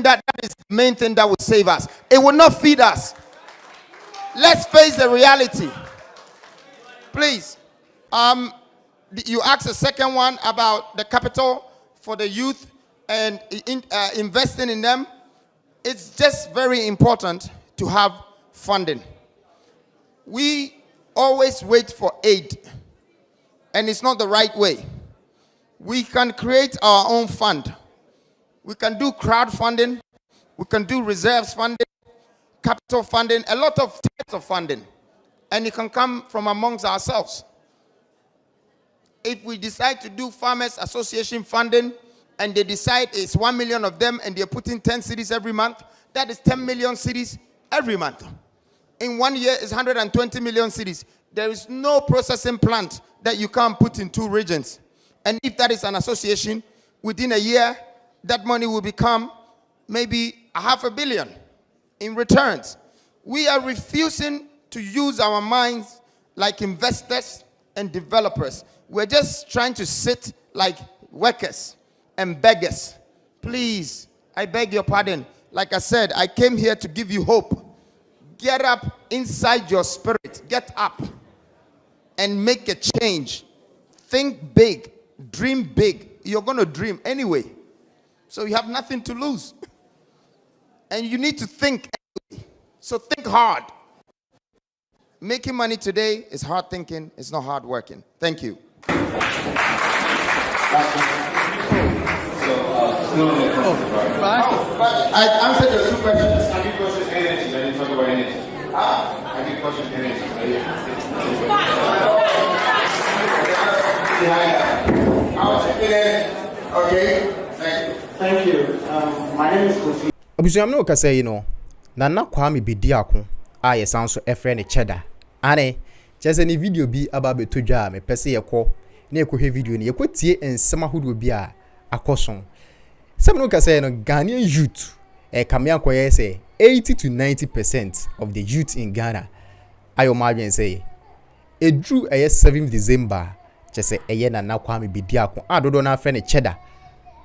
that is the main thing that will save us. It will not feed us. Let's face the reality. Please. You asked the second one about the capital for the youth and investing in them. It's just very important to have funding. We always wait for aid, and it's not the right way. We can create our own fund. We can do crowdfunding. We can do reserves funding, capital funding, a lot of types of funding. And it can come from amongst ourselves. If we decide to do Farmers Association funding, and they decide it's 1 million of them, and they're putting 10 cities every month, that is 10 million cities every month. In 1 year, it's 120 million cities. There is no processing plant that you can't put in 2 regions. And if that is an association, within a year, that money will become maybe 500 million in returns. We are refusing to use our minds like investors and developers. We're just trying to sit like workers and beggars. Please, I beg your pardon. Like I said, I came here to give you hope. Get up inside your spirit. Get up and make a change. Think big. Dream big. You're going to dream anyway. So you have nothing to lose. And you need to think anyway. So think hard. Making money today is hard thinking. It's not hard working. Thank you. I answered your 2 questions. I did question energy. I didn't talk about energy. I did question energy. Okay. Thank you. My name is Kofi. Abusua no kasa yi no. Na kwa me bediako a ye sanso efre ne Cheddar. Ane chese ni video bi aba betodwa me pese ye kɔ na ekohwe video ni ye kɔtie ensema hodo bi a akoson. Some no kasa no Ghanaian youth kamia koye say 80 to 90% of the youth in Ghana ayo madwen say edru 7th December chese na kwa me bediako adodo na afre ne Cheddar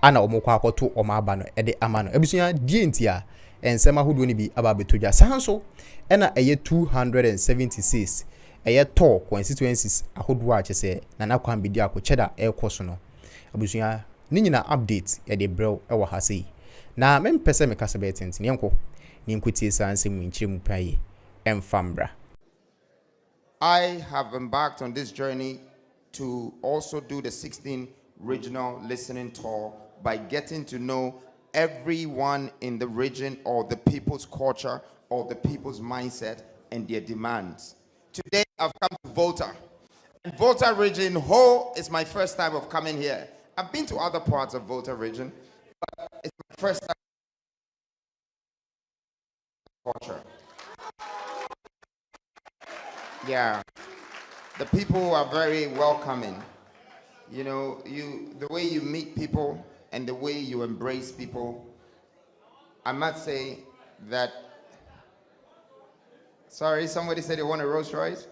ana omokwa akoto omaba no ede amano ebusua die ntia ensema hodo ni bi aba betodwa sanso na 276 to constituencies ahodo a chese na kwa bediako Cheddar ekoso no ebusua ni nyina update e de brew e wo ha sei na mempese me kasa betintin yenko ni nkutie sanse mu nchiremu paye emfambra. I have embarked on this journey to also do the 16 regional listening tour by getting to know everyone in the region or the people's culture or the people's mindset and their demands. Today I've come to Volta. And Volta region whole is my first time of coming here. I've been to other parts of Volta region, but it's my first time culture. Yeah. The people are very welcoming. You know, the way you meet people and the way you embrace people. I must say that. Sorry, somebody said they want a Rolls Royce.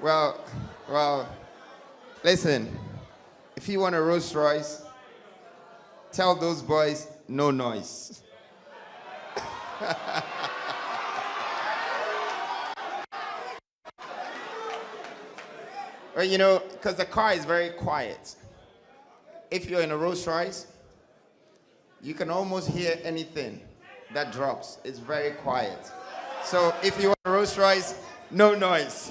Well, listen. If you want a Rolls Royce, tell those boys no noise. Well, you know, because the car is very quiet. If you're in a Rolls Royce, you can almost hear anything that drops. It's very quiet. So if you want a Rolls Royce, no noise.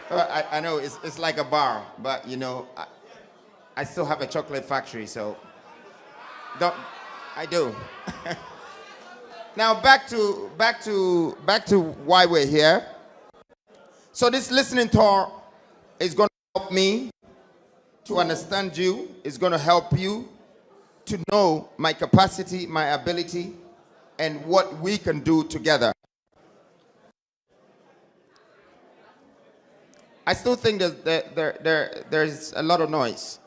Well, I know it's like a bar, but you know, I still have a chocolate factory, so I do. Now back to why we're here. So this listening tour is going to help me to understand you. It's going to help you to know my capacity, my ability, and what we can do together. I still think that there's a lot of noise.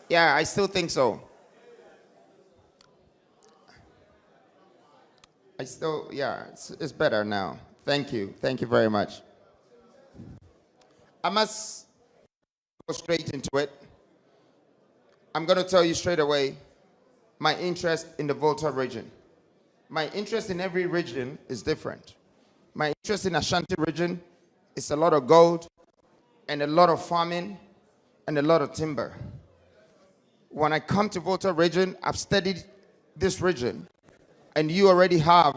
Yeah, I still think so. It's better now. Thank you very much. I must go straight into it. I'm going to tell you straight away my interest in the Volta region. My interest in every region is different. My interest in Ashanti region is a lot of gold and a lot of farming and a lot of timber. When I come to Volta region, I've studied this region, and you already have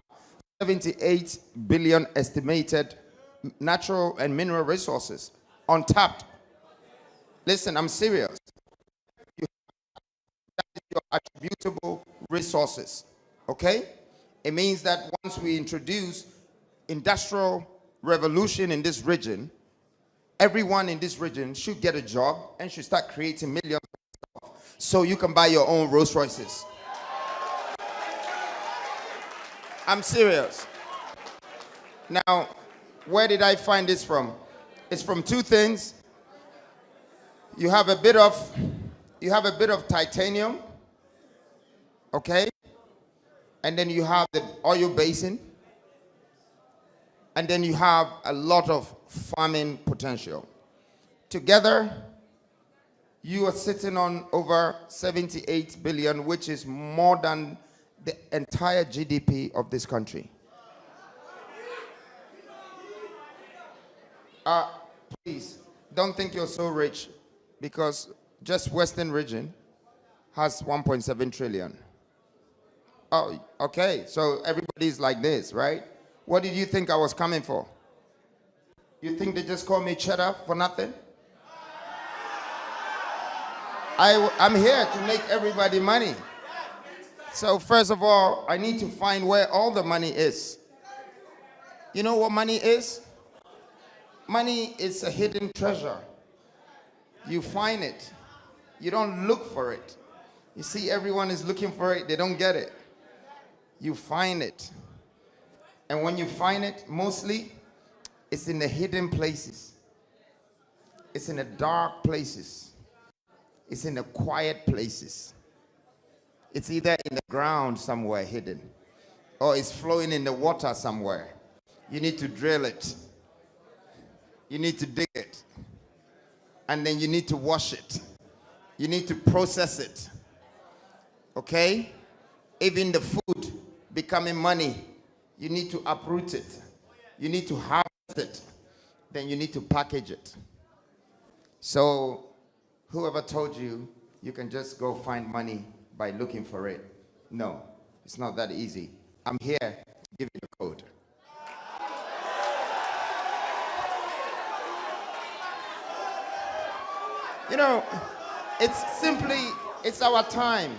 78 billion estimated natural and mineral resources untapped. Listen, I'm serious. That is your attributable resources, okay? It means that once we introduce industrial revolution in this region, everyone in this region should get a job and should start creating millions of stuff so you can buy your own Rolls Royces. I'm serious. Now, where did I find this from? It's from two things. You have a bit of titanium, okay? And then you have the oil basin. And then you have a lot of farming potential. Together, you are sitting on over 78 billion, which is more than the entire GDP of this country. Please, don't think you're so rich, because just Western region has 1.7 trillion. Oh, okay, so everybody's like this, right? What did you think I was coming for? You think they just call me Cheddar for nothing? I'm here to make everybody money. So first of all, I need to find where all the money is. You know what money is? Money is a hidden treasure. You find it. You don't look for it. You see, everyone is looking for it. They don't get it. You find it. And when you find it, mostly, it's in the hidden places. It's in the dark places. It's in the quiet places. It's either in the ground somewhere hidden, or it's flowing in the water somewhere. You need to drill it. You need to dig it. And then you need to wash it. You need to process it. Okay? Even the food becoming money, you need to uproot it. You need to harvest it. Then you need to package it. So whoever told you you can just go find money by looking for it? No, it's not that easy. I'm here to give you the code. You know, it's our time.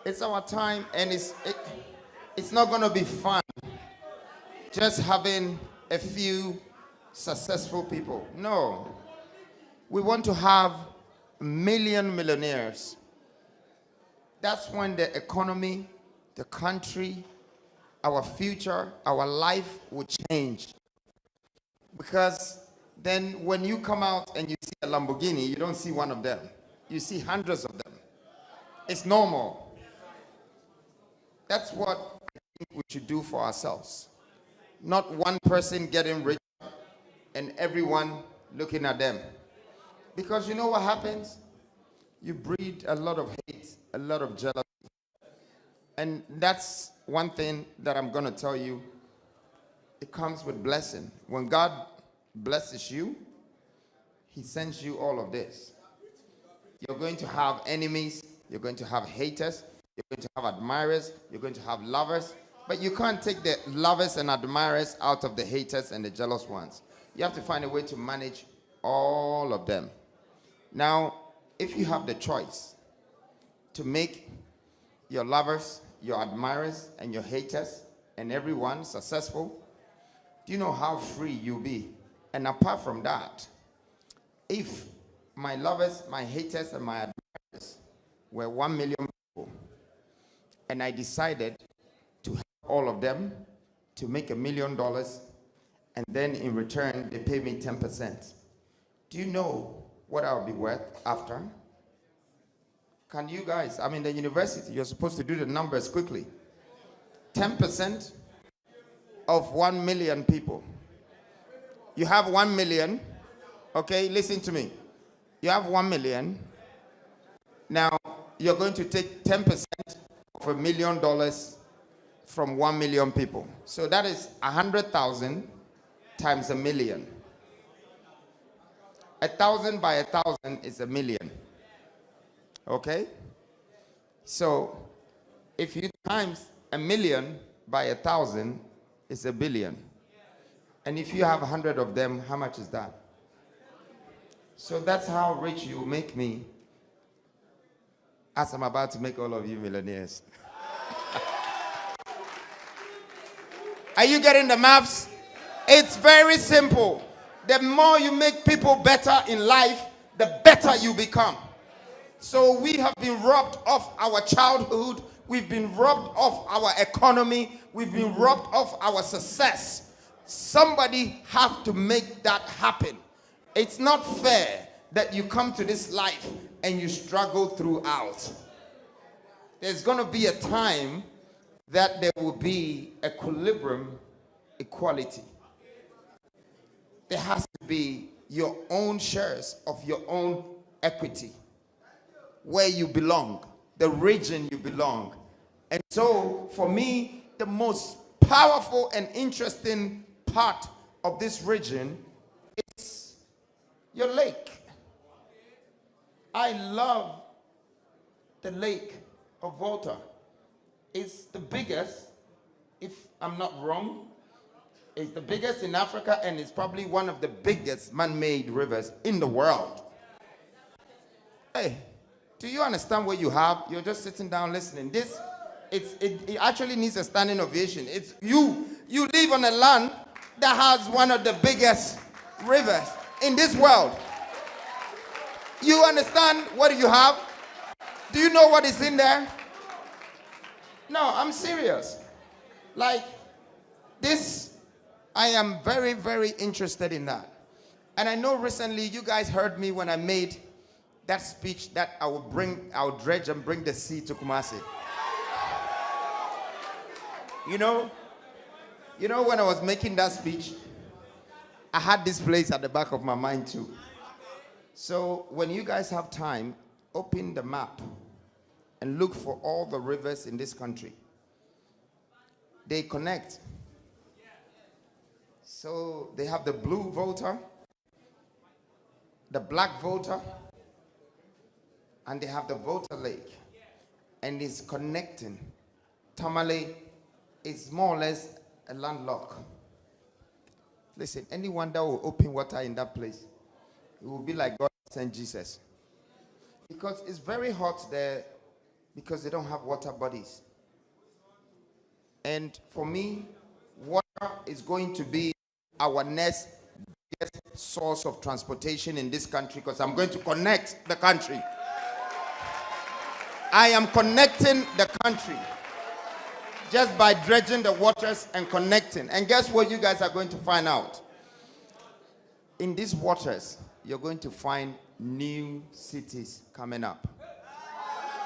It's our time, and it's not going to be fun just having a few successful people. No. We want to have a million millionaires. That's when the economy, the country, our future, our life will change. Because then when you come out and you see a Lamborghini, you don't see one of them. You see hundreds of them. It's normal. That's what I think we should do for ourselves. Not one person getting rich and everyone looking at them. Because you know what happens? You breed a lot of hate, a lot of jealousy. And that's one thing that I'm going to tell you. It comes with blessing. When God blesses you, he sends you all of this. You're going to have enemies. You're going to have haters. You're going to have admirers. You're going to have lovers. But you can't take the lovers and admirers out of the haters and the jealous ones. You have to find a way to manage all of them. Now, if you have the choice to make your lovers, your admirers, and your haters, and everyone successful, do you know how free you'll be? And apart from that, if my lovers, my haters, and my admirers were 1 million people, and I decided to help all of them to make $1 million, and then in return, they pay me 10%. Do you know what I'll be worth after? Can you guys, I'm in the university, you're supposed to do the numbers quickly. 10% of 1 million people. You have 1 million, Okay, listen to me. You have 1 million. Now, you're going to take 10% of $1 million from 1 million people. So that is 100,000 times 1 million. 1,000 by 1,000 is 1 million. Okay? So if you times 1 million by 1,000, it's 1 billion. And if you have 100 of them, how much is that? So that's how rich you make me, as I'm about to make all of you millionaires. Are you getting the maths? It's very simple. The more you make people better in life, the better you become. So we have been robbed of our childhood. We've been robbed of our economy. We've been robbed of our success. Somebody have to make that happen. It's not fair that you come to this life and you struggle throughout. There's going to be a time that there will be equilibrium, equality. There has to be your own shares of your own equity, where you belong, the region you belong. And so, for me, the most powerful and interesting part of this region is your lake. I love the lake of Volta. It's the biggest, if I'm not wrong, it's the biggest in Africa, and it's probably one of the biggest man-made rivers in the world. Hey, do you understand what you have? You're just sitting down listening. It actually needs a standing ovation. It's you live on a land that has one of the biggest rivers in this world. You understand what you have? Do you know what is in there? No, I'm serious. Like this, I am very, very interested in that. And I know recently you guys heard me when I made that speech that I will dredge and bring the sea to Kumasi. You know when I was making that speech, I had this place at the back of my mind too. So when you guys have time, open the map and look for all the rivers in this country. They connect. So they have the blue Volta, the black Volta, and they have the Volta Lake. And it's connecting. Tamale is more or less a landlock. Listen, anyone that will open water in that place, it will be like God sent Jesus. Because it's very hot there because they don't have water bodies. And for me, water is going to be our next biggest source of transportation in this country, because I'm going to connect the country. I am connecting the country just by dredging the waters and connecting. And guess what you guys are going to find out? In these waters, you're going to find new cities coming up.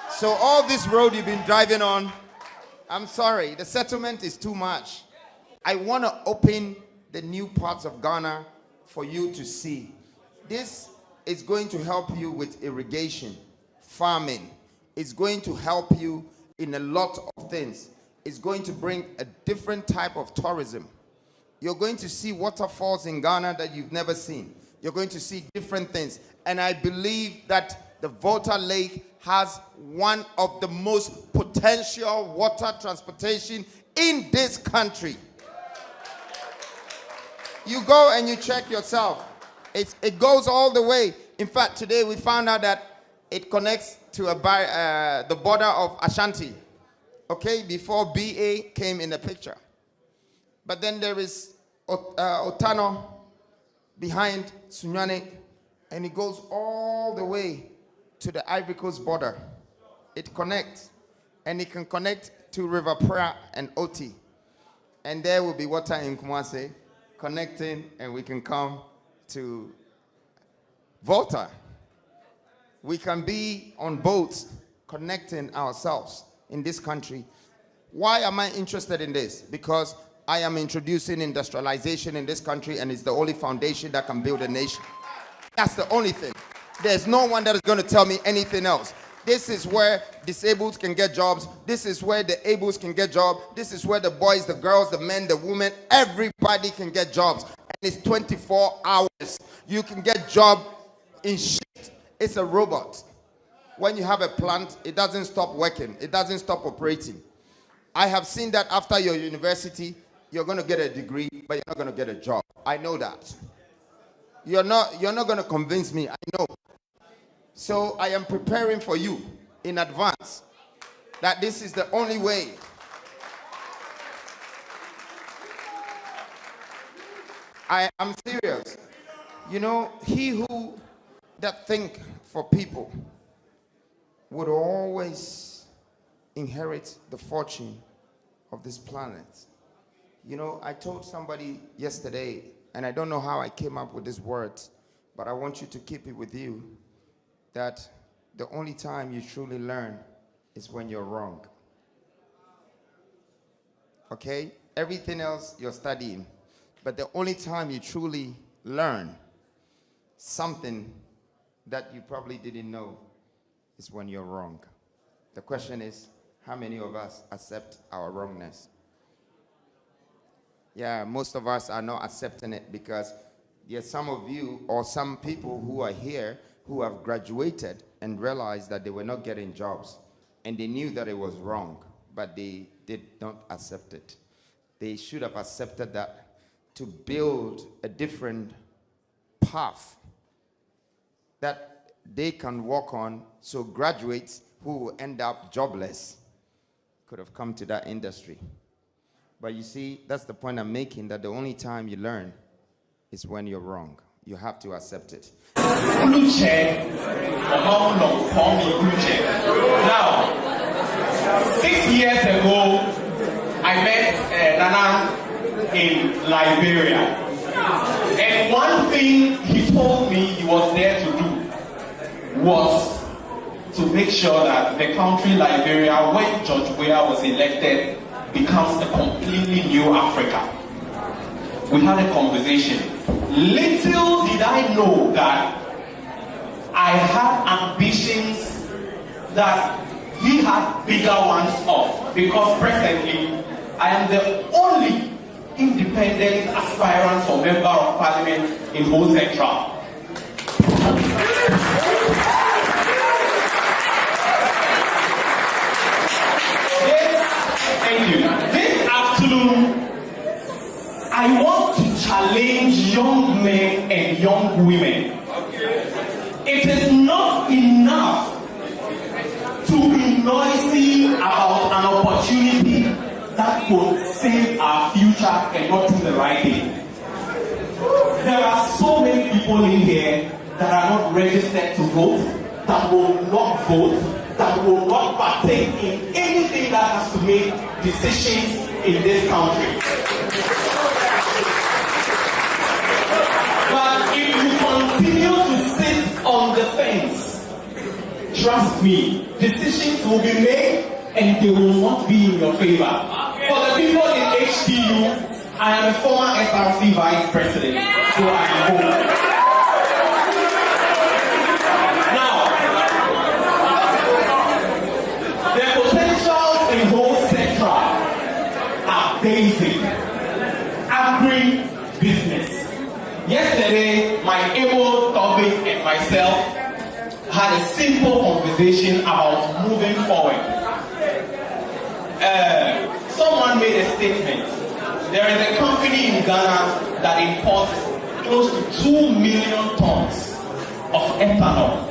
So all this road you've been driving on, I'm sorry, the settlement is too much. I want to open the new parts of Ghana for you to see. This is going to help you with irrigation, farming. It's going to help you in a lot of things. It's going to bring a different type of tourism. You're going to see waterfalls in Ghana that you've never seen. You're going to see different things. And I believe that the Volta Lake has one of the most potential water transportation in this country. You go and you check yourself. It goes all the way. In fact, today we found out that it connects to the border of Ashanti. Okay, before BA came in the picture. But then there is Otano behind Sunyane, and it goes all the way to the Ivory Coast border. It connects, and it can connect to River Pra and Oti. And there will be water in Kumasi connecting, and we can come to Volta. We can be on boats connecting ourselves in this country. Why am I interested in this? Because I am introducing industrialization in this country, and it's the only foundation that can build a nation. That's the only thing. There's no one that is going to tell me anything else. This is where disabled can get jobs. This is where the ables can get jobs. This is where the boys, the girls, the men, the women, everybody can get jobs. And it's 24 hours. You can get job in shift. It's a robot. When you have a plant, it doesn't stop working. It doesn't stop operating. I have seen that after your university, you're going to get a degree, but you're not going to get a job. I know that. You're not going to convince me. I know. So I am preparing for you in advance that this is the only way. I am serious. You know, he who that think for people would always inherit the fortune of this planet. You know, I told somebody yesterday, and I don't know how I came up with this word, but I want you to keep it with you, that the only time you truly learn is when you're wrong. Okay? Everything else you're studying. But the only time you truly learn something that you probably didn't know is when you're wrong. The question is, how many of us accept our wrongness? Yeah, most of us are not accepting it because there's some of you or some people who are here who have graduated and realized that they were not getting jobs and they knew that it was wrong, but they did not accept it. They should have accepted that to build a different path that they can walk on, so graduates who will end up jobless could have come to that industry. But you see, that's the point I'm making, that the only time you learn is when you're wrong. You have to accept it. Now, 6 years ago, I met Nana in Liberia. And one thing he told me he was there to do was to make sure that the country Liberia, when George Weah was elected, becomes a completely new Africa. We had a conversation. Little did I know that I had ambitions that he had bigger ones of, because presently I am the only independent aspirant for Member of Parliament in Ho Central. Thank you. This afternoon, I want to challenge young men and young women. It is not enough to be noisy about an opportunity that could save our future and not do the right thing. There are so many people in here that are not registered to vote, that will not vote, that will not partake in anything that has to make decisions in this country. But if you continue to sit on the fence, trust me, decisions will be made and they will not be in your favor. For the people in HTU, I am a former SRC vice president, so I am home. Now, the potentials in Ho Central are basic, agri-business. Yesterday, my able topic and myself had a simple conversation about moving forward. Someone made a statement. There is a company in Ghana that imports close to 2 million tons of ethanol.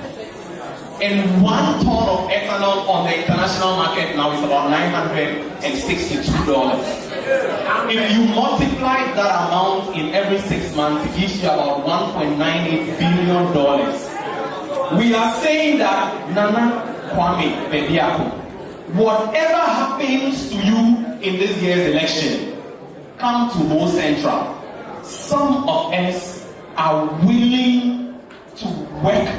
And 1 ton of ethanol on the international market now is about $962. If you multiply that amount in every 6 months, it gives you about $1.98 billion. We are saying that Nana Kwame Bediako, whatever happens to you in this year's election, come to Ho Central. Some of us are willing to work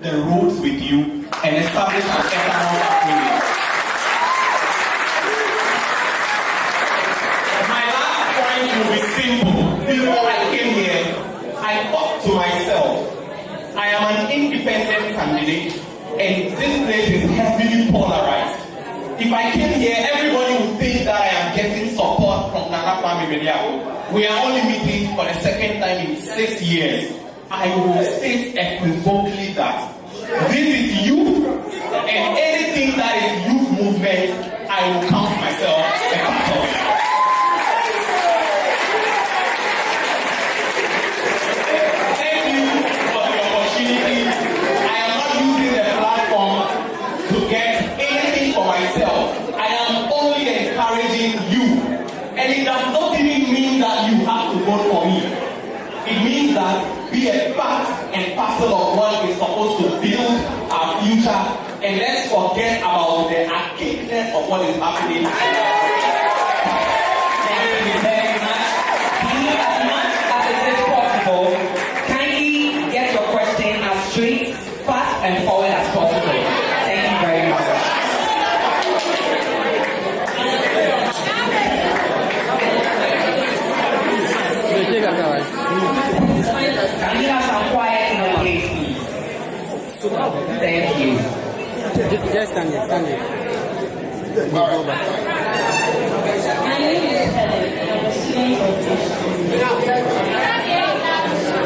the roads with you and establish an ethanol agreement. My last point will be simple. Before I came here, I thought to myself, I am an independent candidate, and this place is heavily polarized. If I came here, everybody would think that I am getting support from Nana Kwame Bediako. We are only meeting for the second time in 6 years. I will state equivocally that this is youth, and anything that is youth movement, I will count myself a part of. Thank you for the opportunity. I am not using the platform to get anything for myself. I am only encouraging you. And it does not even mean that you have to vote for me. It means that be a part and parcel of what is supposed to build our future, and let's forget about the archaicness of what is happening. Thank you very much. Please, as much as it is possible, kindly get your question as straight, fast, and forward as possible. Thank you very much. Can you have some quiet in the place, please? Thank you. Just stand there, stand there. My name is Helen, and I'm a student of HU.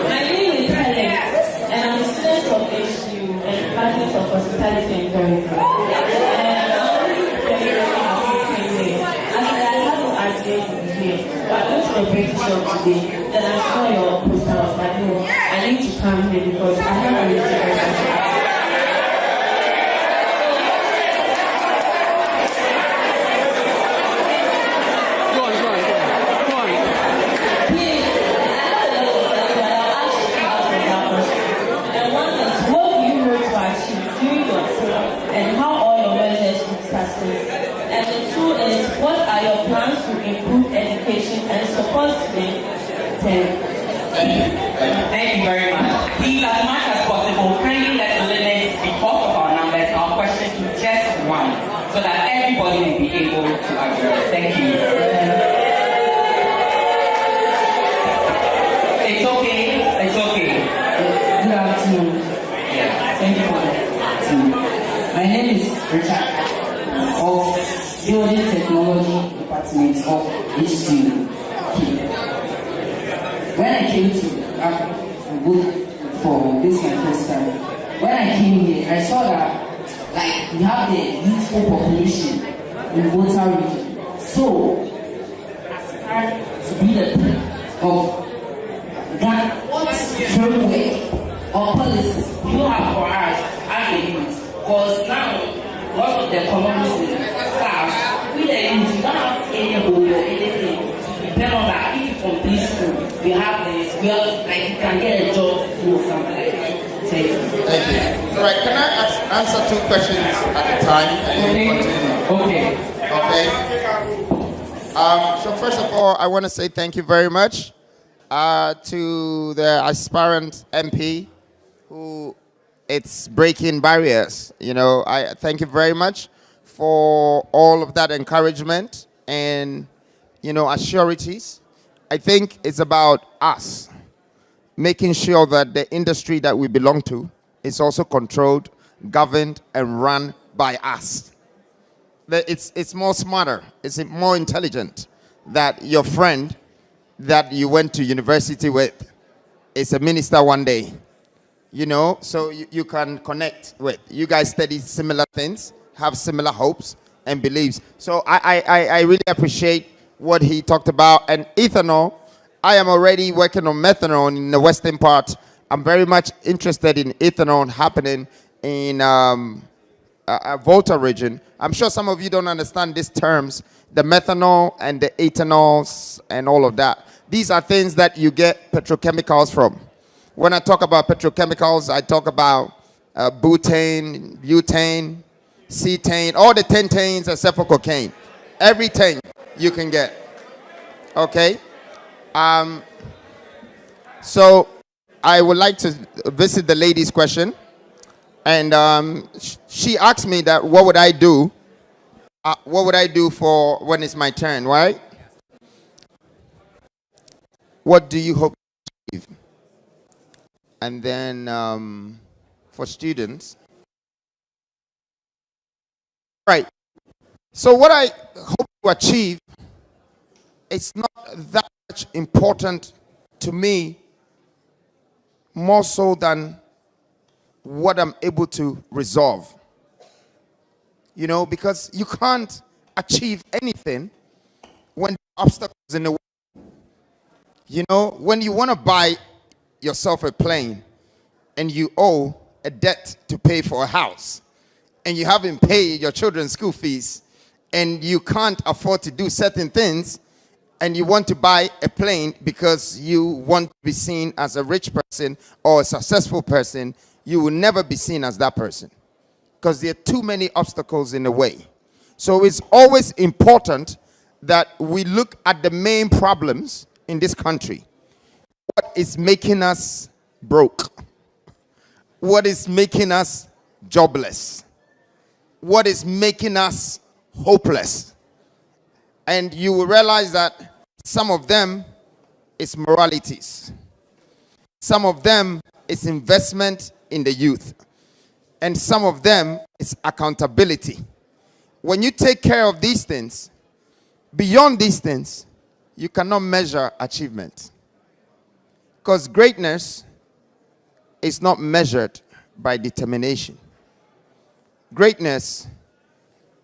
My name is Helen, and I'm a student of HU and Department of Hospitality and Tourism. And I'm already very happy. As I have to adhere to here, but I'm going to the break shop today, and I saw your poster of that. No, I need to come here because I have a reservation. And the two is, what are your plans to improve education and support students? Thank you very much. Please, as much as possible, kindly let the limits, because of our numbers, our questions to just one, so that everybody will be able to address. Thank you. It's okay. It's okay. Good afternoon. Thank you for that. My name is Richard of Building Technology Department of HCU. When I came to vote for this my first time, when I came here, I saw that we have the youthful population in Volta region. So, as far to be the president of that, what framework or policies you have for us as a youth? Because now, most of the economics staff, we the youth, we don't have any hope or anything to depend on that. If you complete school, we have this, you can get a job to do something like that. Thank you. Thank you. All right, can I answer two questions at a time? Okay. So first of all, I want to say thank you very much to the aspirant MP who it's breaking barriers. You know, I thank you very much for all of that encouragement and, you know, assurities. I think it's about us making sure that the industry that we belong to is also controlled, governed, and run by us. That it's more smarter, it's more intelligent that your friend that you went to university with is a minister one day. You know, so you can connect with. You guys study similar things, have similar hopes and beliefs. So I really appreciate what he talked about. And ethanol, I am already working on methanol in the western part. I'm very much interested in ethanol happening in Volta region. I'm sure some of you don't understand these terms, the methanol and the ethanols and all of that. These are things that you get petrochemicals from. When I talk about petrochemicals, I talk about butane, butane, cetane, all the 10 tanes except for cocaine. Every tane you can get. Okay? So I would like to visit the lady's question. And she asked me that what would I do? What would I do for when it's my turn, right? What do you hope to achieve? And then for students. Right. So what I hope to achieve, it's not that much important to me, more so than what I'm able to resolve. You know, because you can't achieve anything when obstacles in the way. You know, when you want to buy yourself a plane and you owe a debt to pay for a house and you haven't paid your children's school fees and you can't afford to do certain things and you want to buy a plane because you want to be seen as a rich person or a successful person, you will never be seen as that person because there are too many obstacles in the way. So it's always important that we look at the main problems in this country. What is making us broke? What is making us jobless? What is making us hopeless? And you will realize that some of them is moralities. Some of them is investment in the youth. And some of them is accountability. When you take care of these things, beyond these things, you cannot measure achievement. Because greatness is not measured by determination. Greatness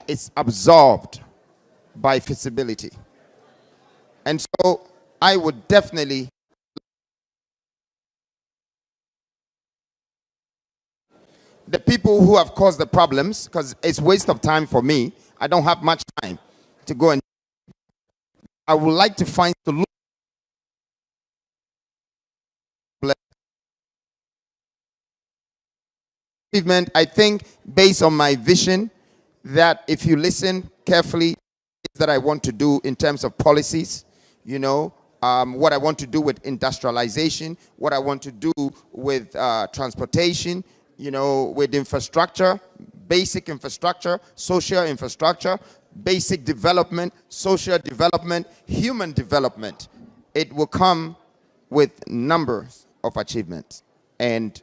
is absorbed by feasibility. And so I would definitely the people who have caused the problems, because it's waste of time for me. I don't have much time to go and I would like to find solutions. I think based on my vision that if you listen carefully that I want to do in terms of policies, you know, what I want to do with industrialization, what I want to do with transportation, you know, with infrastructure, basic infrastructure, social infrastructure, basic development, social development, human development. It will come with numbers of achievements and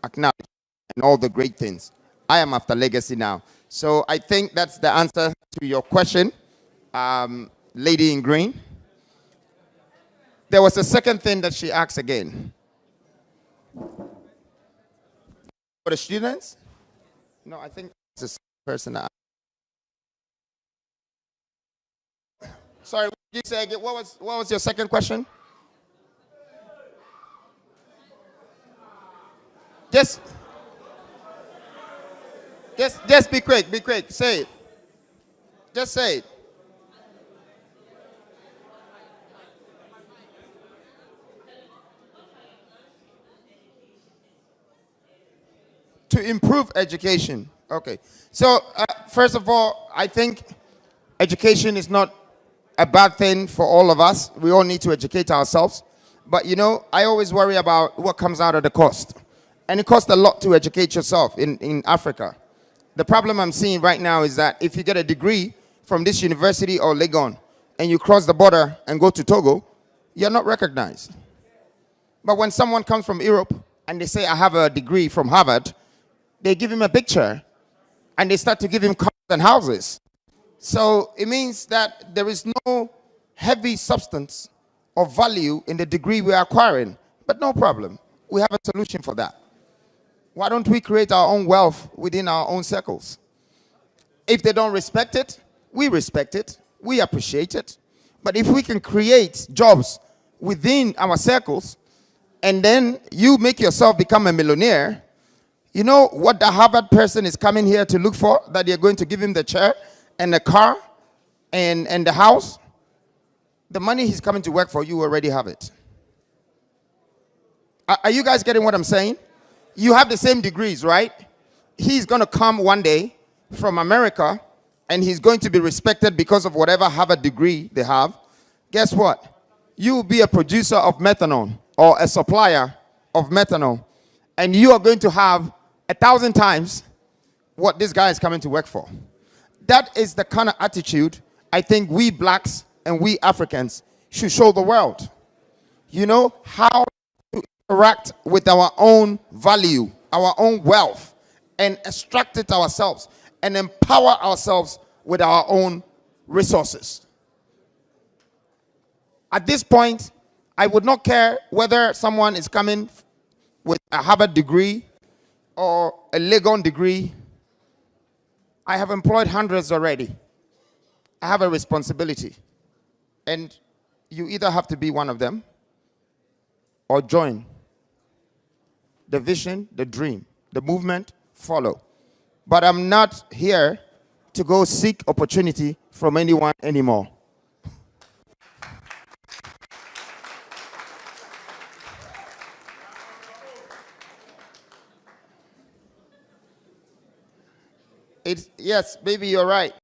acknowledgement and all the great things. I am after legacy now. So I think that's the answer to your question, lady in green. There was a second thing that she asked again. For the students? No, I think it's the same person that Sorry, what did you say again? What was your second question? Just be quick, say it. Just say it. To improve education. Okay. So, first of all, I think education is not a bad thing for all of us. We all need to educate ourselves. But, you know, I always worry about what comes out of the cost. And it costs a lot to educate yourself in Africa. The problem I'm seeing right now is that if you get a degree from this university or Legon and you cross the border and go to Togo, you're not recognized. But when someone comes from Europe and they say, I have a degree from Harvard, they give him a picture and they start to give him cars and houses. So it means that there is no heavy substance or value in the degree we are acquiring. But no problem. We have a solution for that. Why don't we create our own wealth within our own circles? If they don't respect it, we respect it. We appreciate it. But if we can create jobs within our circles, and then you make yourself become a millionaire, you know what the Harvard person is coming here to look for? That you're going to give him the chair and the car and the house? The money he's coming to work for, you already have it. Are you guys getting what I'm saying? You have the same degrees, right? He's going to come one day from America and he's going to be respected because of whatever Harvard degree they have. Guess what? You will be a producer of methanol or a supplier of methanol, and you are going to have 1,000 times what this guy is coming to work for. That is the kind of attitude I think we blacks and we Africans should show the world. You know, how to interact with our own value, our own wealth, and extract it ourselves and empower ourselves with our own resources. At this point, I would not care whether someone is coming with a Harvard degree or a Legon degree. I have employed hundreds already. I have a responsibility. And you either have to be one of them or join. The vision, the dream, the movement, follow. But I'm not here to go seek opportunity from anyone anymore. Yes, baby, you're right.